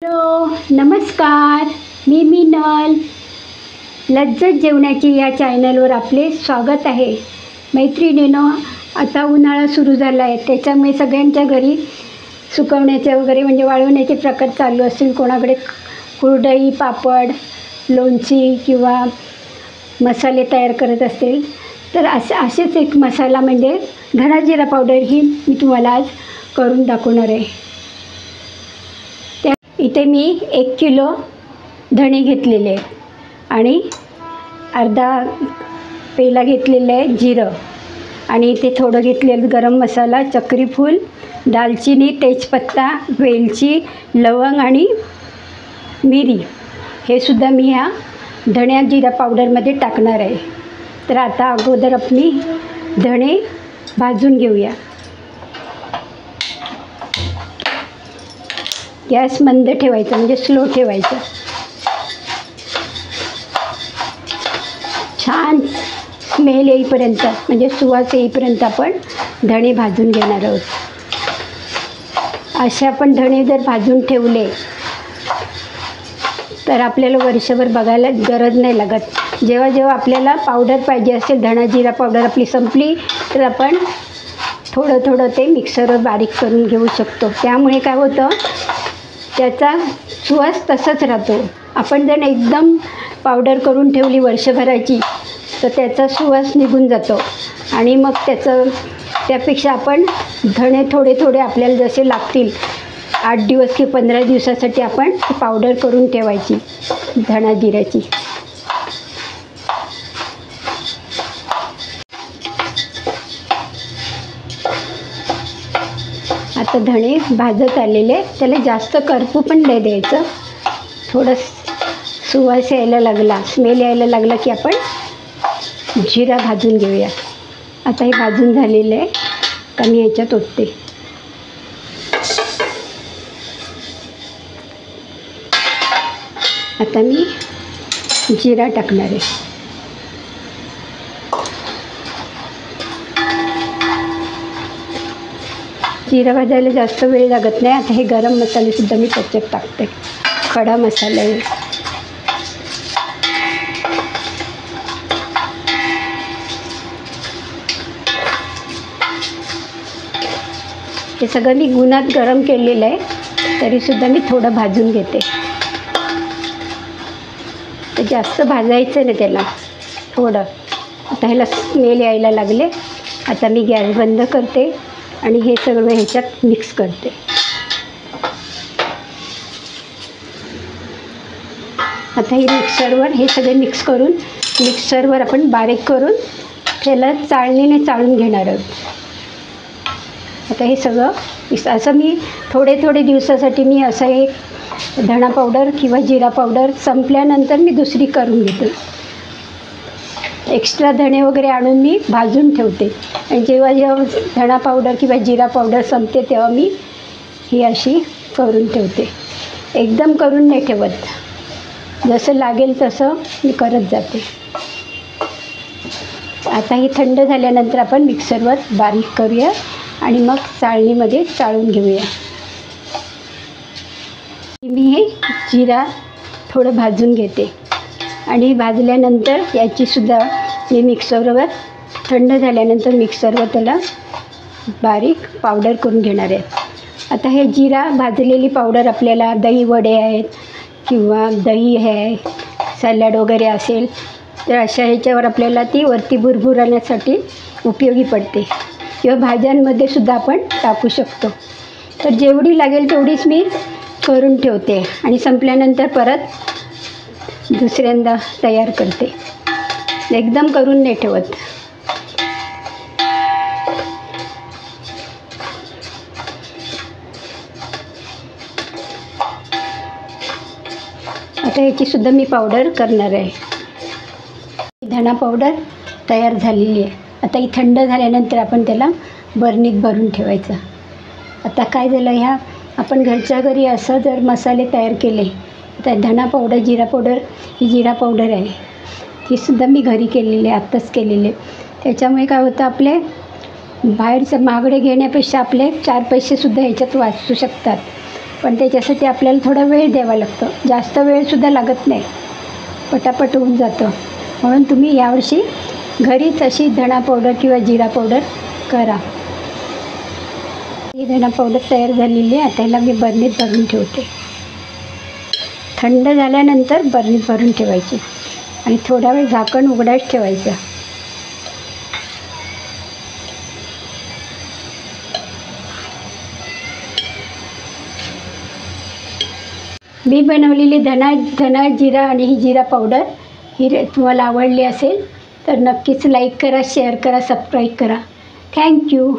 Hello नमस्कार, मी मीनल. लज्जत जेवणाची या चॅनलवर आपले स्वागत आहे. मैत्रिणींनो, आता उन्हाळा सुरू झाला आहे, त्याच्यामुळे सगळ्यांच्या घरी सुकवण्याचे वगैरे म्हणजे वाळवण्याचे प्रकार चालू असतील. कोणाकडे कुरडई, पापड, लोणची किंवा मसाले तयार करत असतील तर असेच एक मसाला म्हणजे धना जिरा पावडर ही मी तुम्हाला आज करून दाखवणार आहे. इथे मी 1 किलो धणे घेतलेले आहेत आणि अर्धा पेला घेतलेलं आहे जिरं आणि इथे थोडं घेतलेलं गरम मसाला, चक्रीफूल, दालचिनी, तेजपत्ता, वेलची, लवंग आणि मिरी हे सुद्धा मी ह्या धण्या जिरा पावडरमध्ये टाकणार आहे. तर आता अगोदर आपण धणे भाजून घेऊया. गॅस मंद ठेवायचा म्हणजे स्लो ठेवायचं. छान स्मेल येईपर्यंत म्हणजे सुवास येईपर्यंत आपण धणे भाजून घेणार आहोत. असे आपण धणे जर भाजून ठेवले तर आपल्याला वर्षभर बघायला गरज नाही लागत. जेव्हा जेव्हा आपल्याला पावडर पाहिजे असेल, धणा जिरा पावडर आपली संपली तर आपण थोडं थोडं ते मिक्सरवर बारीक करून घेऊ शकतो. त्यामुळे काय होतं, त्याचा सुवास तसाच राहतो. आपण जर एकदम पावडर करून ठेवली वर्षभराची तर त्याचा सुवास निघून जातो आणि मग त्यापेक्षा आपण धणे थोडे थोडे आपल्याला जसे लागतील 8 दिवस की 15 दिवसासाठी आपण पावडर करून ठेवायची धणा जिऱ्याची. आता धणे भाजत आलेले, त्याला जास्त करपू पण नाही द्यायचं. थोडं सुवास यायला लागला, स्मेल यायला लागला की आपण जिरा भाजून घेऊया. आता हे भाजून झालेलं आहे, तर मी ह्याच्यात ओतते. आता मी जिरा टाकणार आहे. जिरा भाजायला जास्त वेळ लागत नाही. आता हे गरम मसालेसुद्धा मी त्याच्यात टाकते. खडा मसाला आहे. हे सगळं मी गुणात गरम केलेलं आहे, तरीसुद्धा मी थोडं भाजून घेते. तर जास्त भाजायचं नाही त्याला, थोडं. आता ह्याला स्मेल यायला लागले. आता मी गॅस बंद करते आणि हे सगळं ह्याच्यात मिक्स करते. आता हे मिक्सरवर हे सगळे मिक्स करून मिक्सरवर आपण बारीक करून त्याला चाळणीने चाळून घेणार आहोत. आता हे सगळं असं मी थोडे थोडे दिवसासाठी मी असं एक धणा पावडर किंवा जिरा पावडर संपल्यानंतर मी दुसरी करून घेते. एक्स्ट्रा धणे वगैरे आणून मी भाजून ठेवते आणि जेव्हा जेव्हा धणा पावडर किंवा जिरा पावडर संपते तेव्हा मी ही अशी करून ठेवते. एकदम करून नाही ठेवत, जसं लागेल तसं मी करत जाते. आता ही थंड झाल्यानंतर आपण मिक्सरवर बारीक करूया आणि मग चाळणीमध्ये चाळून घेऊया. मी हे जिरा थोडं भाजून घेते आणि भाजल्यानंतर याचीसुद्धा मी मिक्सरवर थंड झाल्यानंतर मिक्सरवर त्याला बारीक पावडर करून घेणार आहे. आता हे जिरा भाजलेली पावडर आपल्याला दही वडे आहेत किंवा दही आहे, सॅलड वगैरे असेल तर अशा ह्याच्यावर आपल्याला ती वरती भुरभुरण्यासाठी उपयोगी पडते किंवा भाज्यांमध्ये सुद्धा आपण टाकू शकतो. तर जेवढी लागेल तेवढीच मी करून ठेवते आणि संपल्यानंतर परत दुसऱ्यांदा तयार करते. एकदम करून नाही ठेवत. आता याचीसुद्धा मी पावडर करणार आहे. धणा पावडर तयार झालेली आहे. आता ही थंड झाल्यानंतर आपण त्याला बरणीत भरून ठेवायचं. आता काय झालं, ह्या आपण घरच्या घरी असं जर मसाले तयार केले तर धणा पावडर, जिरा पावडर, ही जिरा पावडर आहे, ही सुद्धा मी घरी केलेली आहे, आत्ताच केलेले. त्याच्यामुळे काय होतं, आपले बाहेरचं महागडे घेण्यापेक्षा आपले 4 पैसेसुद्धा ह्याच्यात वाचू शकतात. पण त्याच्यासाठी आपल्याला थोडा वेळ द्यावा लागतो. जास्त वेळसुद्धा लागत नाही, पटापट होऊन जातं. म्हणून तुम्ही यावर्षी घरीच अशी धणा पावडर किंवा जिरा पावडर करा. ही धणा पावडर तयार झालेली आहे. आता ह्याला मी बरणीत भरून ठेवते. थंड झाल्यानंतर बरणीत भरून ठेवायची आणि थोडा वेळ झाकण उघडाच ठेवायचं. मी बनवलेली धना जिरा आणि ही जिरा पावडर ही तुम्हाला आवडली असेल तर नक्कीच लाईक करा, शेअर करा, सबस्क्राईब करा. थँक्यू.